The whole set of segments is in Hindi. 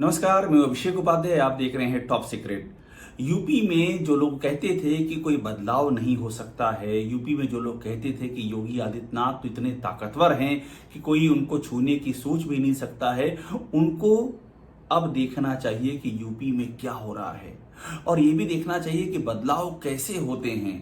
नमस्कार, मैं अभिषेक उपाध्याय। आप देख रहे हैं टॉप सीक्रेट। यूपी में जो लोग कहते थे कि कोई बदलाव नहीं हो सकता है, यूपी में जो लोग कहते थे कि योगी आदित्यनाथ तो इतने ताकतवर हैं कि कोई उनको छूने की सोच भी नहीं सकता है, उनको अब देखना चाहिए कि यूपी में क्या हो रहा है और ये भी देखना चाहिए कि बदलाव कैसे होते हैं।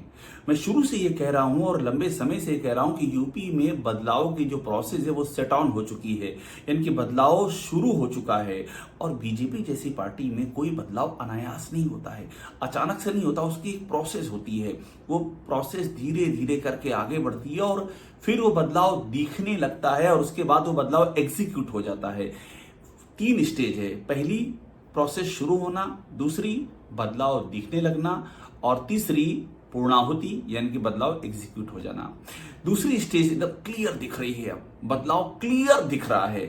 मैं शुरू से ये कह रहा हूं और लंबे समय से कह रहा हूं कि यूपी में बदलाव की जो प्रोसेस है वो सेट ऑन हो चुकी है, यानी कि बदलाव शुरू हो चुका है। और बीजेपी जैसी पार्टी में कोई बदलाव अनायास नहीं होता है, अचानक से नहीं होता, उसकी एक प्रोसेस होती है। वो प्रोसेस धीरे धीरे करके आगे बढ़ती है और फिर वो बदलाव दिखने लगता है और उसके बाद वो बदलाव एग्जीक्यूट हो जाता है। 3 स्टेज है, पहली प्रोसेस शुरू होना, दूसरी बदलाव दिखने लगना और तीसरी पूर्णाहुति यानी कि बदलाव एग्जीक्यूट हो जाना। दूसरी स्टेज एकदम क्लियर दिख रही है, अब बदलाव क्लियर दिख रहा है।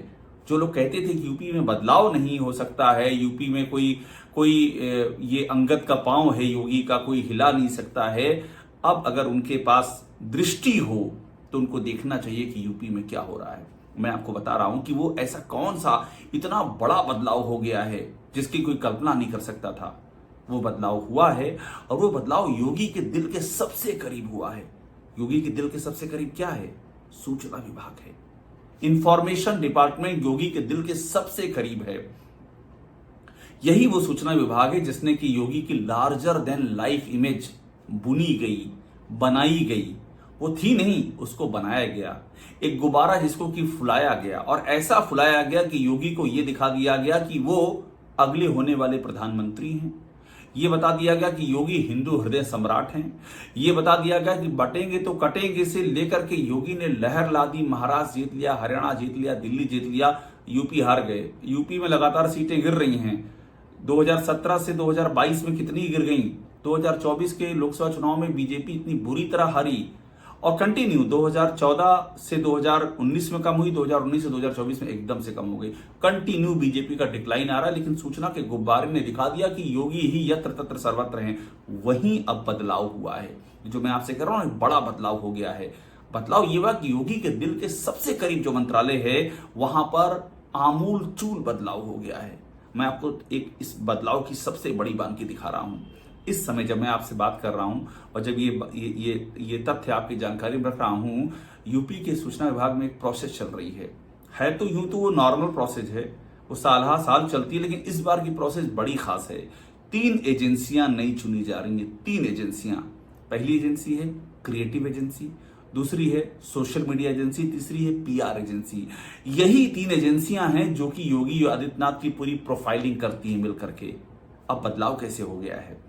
जो लोग कहते थे कि यूपी में बदलाव नहीं हो सकता है, यूपी में कोई कोई ये अंगद का पांव है योगी का, कोई हिला नहीं सकता है, अब अगर उनके पास दृष्टि हो तो उनको देखना चाहिए कि यूपी में क्या हो रहा है। मैं आपको बता रहा हूं कि वो ऐसा कौन सा इतना बड़ा बदलाव हो गया है जिसकी कोई कल्पना नहीं कर सकता था। वो बदलाव हुआ है और वो बदलाव योगी के दिल के सबसे करीब हुआ है। योगी के दिल के सबसे करीब क्या है? सूचना विभाग है। इंफॉर्मेशन डिपार्टमेंट योगी के दिल के सबसे करीब है। यही वो सूचना विभाग है जिसने कि योगी की लार्जर देन लाइफ इमेज बुनी गई, बनाई गई। वो थी नहीं, उसको बनाया गया। एक गुब्बारा जिसको कि फुलाया गया और ऐसा फुलाया गया कि योगी को यह दिखा दिया गया कि वो अगले होने वाले प्रधानमंत्री हैं। ये बता दिया गया कि योगी हिंदू हृदय सम्राट हैं। ये बता दिया गया कि बटेंगे तो कटेंगे से लेकर के योगी ने लहर ला दी, महाराष्ट्र जीत लिया, हरियाणा जीत लिया, दिल्ली जीत लिया, यूपी हार गए। यूपी में लगातार सीटें गिर रही हैं। 2017 से 2022 में कितनी गिर गई? 2024 के लोकसभा चुनाव में बीजेपी इतनी बुरी तरह हारी और कंटिन्यू 2014 से 2019 में कम हुई, 2019 से 2024 में एकदम से कम हो गई। कंटिन्यू बीजेपी का डिक्लाइन आ रहा है, लेकिन सूचना के गुब्बारे ने दिखा दिया कि योगी ही यत्र तत्र सर्वत्र हैं। वहीं अब बदलाव हुआ है, जो मैं आपसे कह रहा हूं, बड़ा बदलाव हो गया है। बदलाव ये हुआ कि योगी के दिल के सबसे करीब जो मंत्रालय है वहां पर आमूल चूल बदलाव हो गया है। मैं आपको एक इस बदलाव की सबसे बड़ी बानगी दिखा रहा हूं। इस समय जब मैं आपसे बात कर रहा हूं और जब ये तथ्य आपकी जानकारी में रख रहा हूं, यूपी के सूचना विभाग में एक प्रोसेस चल रही है तो यूं तो वो नॉर्मल प्रोसेस है, वो साल चलती है, लेकिन इस बार की प्रोसेस बड़ी खास है। 3 एजेंसियां नई चुनी जा रही हैं। 3 एजेंसियां। पहली एजेंसी है क्रिएटिव एजेंसी, दूसरी है सोशल मीडिया एजेंसी, तीसरी है पीआर एजेंसी। यही 3 एजेंसियां हैं जो कि योगी आदित्यनाथ की पूरी प्रोफाइलिंग करती हैं मिलकर के। अब बदलाव कैसे हो गया है?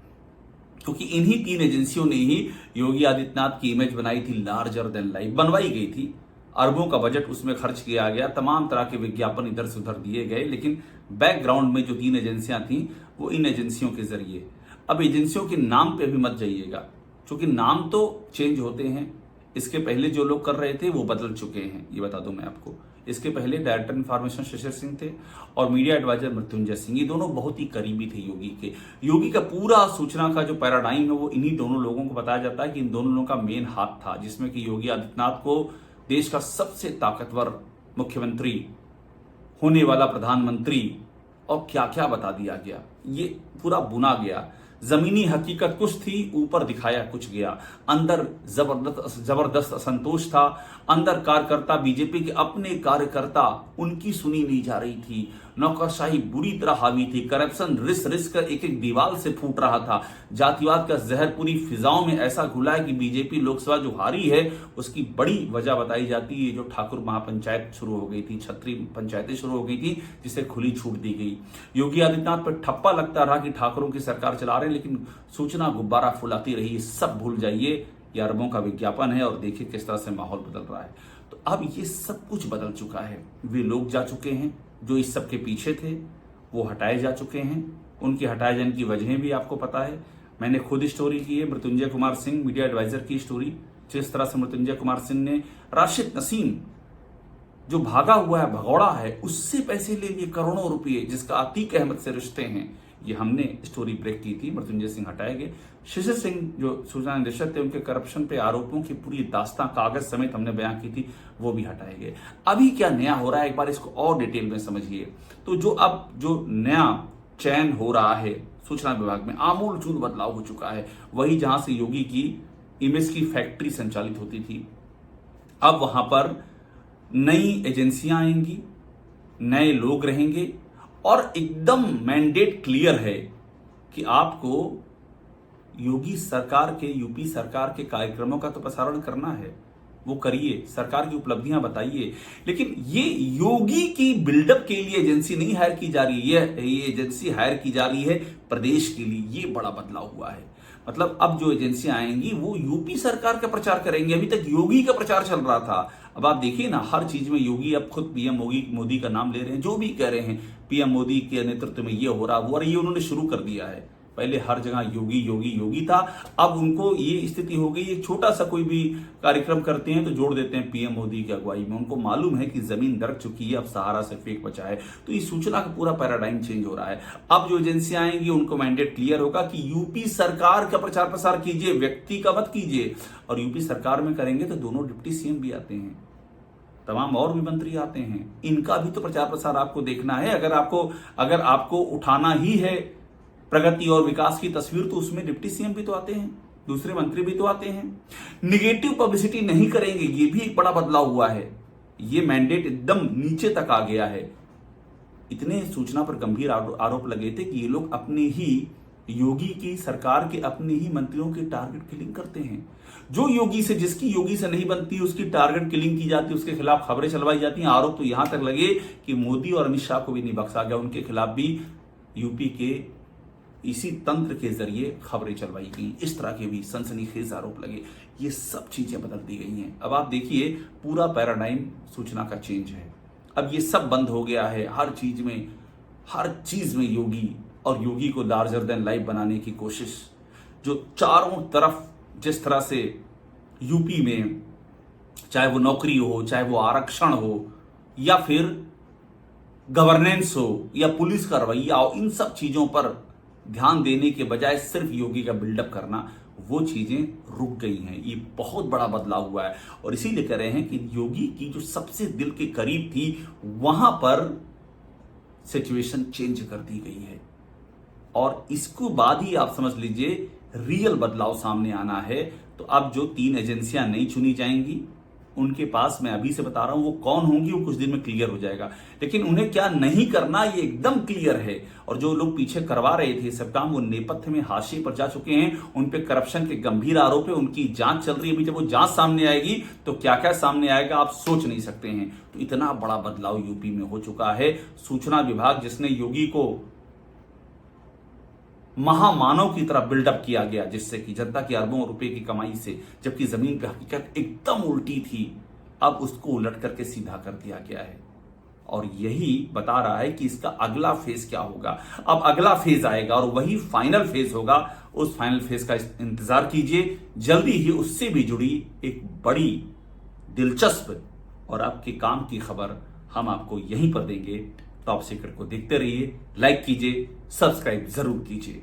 क्योंकि इन्हीं 3 एजेंसियों ने ही योगी आदित्यनाथ की इमेज बनाई थी, लार्जर देन लाइफ बनवाई गई थी। अरबों का बजट उसमें खर्च किया गया, तमाम तरह के विज्ञापन इधर से उधर दिए गए, लेकिन बैकग्राउंड में जो 3 एजेंसियां थी वो इन एजेंसियों के जरिए। अब एजेंसियों के नाम पे अभी मत जाइएगा, क्योंकि नाम तो चेंज होते हैं। इसके पहले जो लोग कर रहे थे वो बदल चुके हैं, ये बता दूं मैं आपको। इसके पहले डायरेक्टर इन्फॉर्मेशन शशिर सिंह थे और मीडिया एडवाइजर मृत्युंजय सिंह, ये दोनों बहुत ही करीबी थे योगी के। योगी का पूरा सूचना का जो पैराडाइम है वो इन्हीं दोनों लोगों को बताया जाता है कि इन दोनों लोगों का मेन हाथ था, जिसमें कि योगी आदित्यनाथ को देश का सबसे ताकतवर मुख्यमंत्री, होने वाला प्रधानमंत्री और क्या क्या बता दिया गया। ये पूरा बुना गया। जमीनी हकीकत कुछ थी, ऊपर दिखाया कुछ गया। अंदर जबरदस्त असंतोष था। अंदर कार्यकर्ता, बीजेपी के अपने कार्यकर्ता, उनकी सुनी नहीं जा रही थी। नौकरशाही बुरी तरह हावी थी। करप्शन रिस रिस कर एक एक दीवार से फूट रहा था। जातिवाद का जहर पूरी फिजाओं में ऐसा घुला है कि बीजेपी लोकसभा जो हारी है उसकी बड़ी वजह बताई जाती है जो ठाकुर महापंचायत शुरू हो गई थी, छत्री पंचायतें शुरू हो गई थी, जिसे खुली छूट दी गई। योगी आदित्यनाथ पर ठप्पा लगता रहा कि ठाकुरों की सरकार चला रहे हैं, लेकिन सूचना गुब्बारा फुलाती रही। सब भूल जाइए, ये अरबों का विज्ञापन है और देखिए किस तरह से माहौल बदल रहा है। तो अब ये सब कुछ बदल चुका है। वे लोग जा चुके हैं जो इस सब के पीछे थे, वो हटाए जा चुके हैं। उनके हटाए जाने की वजहें भी आपको पता है। मैंने खुद स्टोरी की है, मृत्युंजय कुमार सिंह मीडिया एडवाइजर की स्टोरी। जिस तरह से मृत्युंजय कुमार सिंह ने राशिद नसीम जो भागा हुआ है, भगौड़ा है, उससे पैसे ले लिए करोड़ों रुपये, जिसका अतीक अहमद से रिश्ते हैं। ये हमने स्टोरी ब्रेक की थी। मृत्युंजय सिंह हटाए गए। शिशिर सिंह जो सूचना निदेशक थे, उनके करप्शन पे आरोपों की पूरी दास्तां कागज समेत हमने बयां की थी, वो भी हटाए गए। अभी क्या नया हो रहा है, एक बार इसको और डिटेल में समझिए। तो जो नया चयन हो रहा है सूचना विभाग में, आमूल चूल बदलाव हो चुका है। वही जहां से योगी की इमेज की फैक्ट्री संचालित होती थी, अब वहां पर नई एजेंसियां आएंगी, नए लोग रहेंगे और एकदम मैंडेट क्लियर है कि आपको योगी सरकार के, यूपी सरकार के कार्यक्रमों का तो प्रसारण करना है, वो करिए, सरकार की उपलब्धियां बताइए। लेकिन ये योगी की बिल्डअप के लिए एजेंसी नहीं हायर की जा रही है, ये एजेंसी हायर की जा रही है प्रदेश के लिए। ये बड़ा बदलाव हुआ है। मतलब अब जो एजेंसियां आएंगी वो यूपी सरकार का प्रचार करेंगे। अभी तक योगी का प्रचार चल रहा था, अब आप देखिए ना, हर चीज में योगी अब खुद पीएम मोदी का नाम ले रहे हैं। जो भी कह रहे हैं पीएम मोदी के नेतृत्व में ये हो रहा, वो ये उन्होंने शुरू कर दिया है। पहले हर जगह योगी योगी योगी था, अब उनको ये स्थिति हो गई, एक छोटा सा कोई भी कार्यक्रम करते हैं तो जोड़ देते हैं पीएम मोदी की अगुवाई में। उनको मालूम है कि जमीन दरक चुकी है, अब सहारा सिर्फ एक बचा है। तो इस सूचना का पूरा पैराडाइम चेंज हो रहा है। अब जो एजेंसियां आएंगी उनको मैंडेट क्लियर होगा कि यूपी सरकार का प्रचार प्रसार कीजिए, व्यक्ति का मत कीजिए। और यूपी सरकार में करेंगे तो दोनों डिप्टी सीएम भी आते हैं, तमाम और भी मंत्री आते हैं, इनका भी तो प्रचार प्रसार आपको देखना है। अगर आपको उठाना ही है प्रगति और विकास की तस्वीर, तो उसमें डिप्टी सीएम भी तो आते हैं, दूसरे मंत्री भी तो आते हैं। निगेटिव पब्लिसिटी नहीं करेंगे, ये भी एक बड़ा बदलाव हुआ है। ये मैंडेट एकदम नीचे तक आ गया है। इतने सूचना पर गंभीर आरोप लगे थे कि ये लोग अपने ही योगी की सरकार के अपने ही मंत्रियों की टारगेट किलिंग करते हैं। जो जिसकी योगी से नहीं बनती उसकी टारगेट किलिंग की जाती है, उसके खिलाफ खबरें चलवाई जाती हैं। आरोप तो यहां तक लगे कि मोदी और अमित शाह को भी नहीं बख्शा गया, उनके खिलाफ भी यूपी के इसी तंत्र के जरिए खबरें चलवाई गई। इस तरह के भी सनसनीखेज आरोप लगे। ये सब चीजें बदल दी गई हैं। अब आप देखिए पूरा पैराडाइम सूचना का चेंज है। अब ये सब बंद हो गया है। हर चीज में योगी और योगी को लार्जर देन लाइफ बनाने की कोशिश, जो चारों तरफ जिस तरह से यूपी में, चाहे वो नौकरी हो, चाहे वो आरक्षण हो, या फिर गवर्नेंस हो, या पुलिस का रवैया हो, इन सब चीजों पर ध्यान देने के बजाय सिर्फ योगी का बिल्डअप करना, वो चीजें रुक गई हैं। ये बहुत बड़ा बदलाव हुआ है। और इसीलिए कह रहे हैं कि योगी की जो सबसे दिल के करीब थी, वहां पर सिचुएशन चेंज कर दी गई है। और इसको बाद ही आप समझ लीजिए रियल बदलाव सामने आना है। तो अब जो 3 एजेंसियां नई चुनी जाएंगी, उनके पास मैं अभी से बता रहा हूं वो कौन होंगी, वो कुछ दिन में क्लियर हो जाएगा। लेकिन उन्हें क्या नहीं करना ये एकदम क्लियर है। और जो लोग पीछे करवा रहे थे सब काम, वो नेपथ्य में हाशिए पर जा चुके हैं। उन पे करप्शन के गंभीर आरोप है, उनकी जांच चल रही है। अभी जब वो जांच सामने आएगी तो क्या क्या सामने आएगा आप सोच नहीं सकते हैं। तो इतना बड़ा बदलाव यूपी में हो चुका है। सूचना विभाग, जिसने योगी को महामानव की तरह बिल्डअप किया गया, जिससे कि जनता की अरबों रुपए की कमाई से, जबकि जमीन पे हकीकत एकदम उल्टी थी, अब उसको उलट करके सीधा कर दिया गया है। और यही बता रहा है कि इसका अगला फेज क्या होगा। अब अगला फेज आएगा और वही फाइनल फेज होगा। उस फाइनल फेज का इंतजार कीजिए। जल्दी ही उससे भी जुड़ी एक बड़ी दिलचस्प और आपके काम की खबर हम आपको यहीं पर देंगे। टॉप सीक्रेट को देखते रहिए, लाइक कीजिए, सब्सक्राइब जरूर कीजिए।